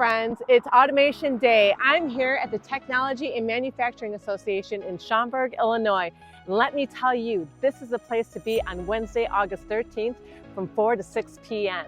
friends. It's Automation Day. I'm here at the Technology and Manufacturing Association in Schaumburg, Illinois. And let me tell you, this is the place to be on Wednesday, August 13th from 4 to 6 p.m.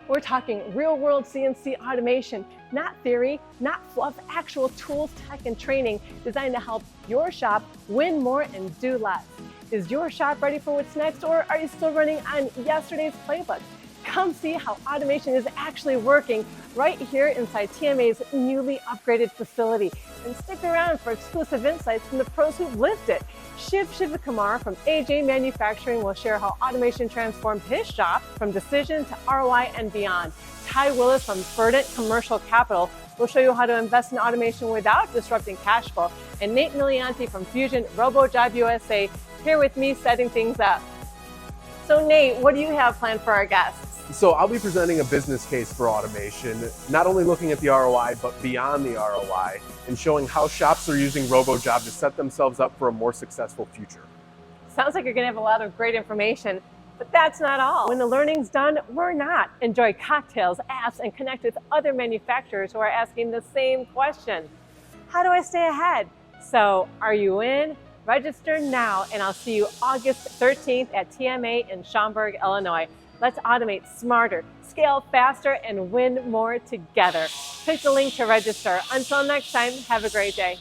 We're talking real-world CNC automation, not theory, not fluff, actual tools, tech, and training designed to help your shop win more and do less. Is your shop ready for what's next, or are you still running on yesterday's playbook? Come see how automation is actually working right here inside TMA's newly upgraded facility. And stick around for exclusive insights from the pros who've lived it. 𝙎𝙝𝙤𝙪 from AJ Manufacturing will share how automation transformed his shop from decision to ROI and beyond. Ty Willis from Verdant Commercial Capital will show you how to invest in automation without disrupting cash flow. And Nate Milianti from Fusion RoboJob USA here with me setting things up. So Nate, what do you have planned for our guests? So I'll be presenting a business case for automation, not only looking at the ROI, but beyond the ROI, and showing how shops are using RoboJob to set themselves up for a more successful future. Sounds like you're going to have a lot of great information, but that's not all. When the learning's done, we're not. Enjoy cocktails, apps, and connect with other manufacturers who are asking the same question. How do I stay ahead? So are you in? Register now, and I'll see you August 13th at TMA in Schaumburg, Illinois. Let's automate smarter, scale faster, and win more together. Click the link to register. Until next time, have a great day.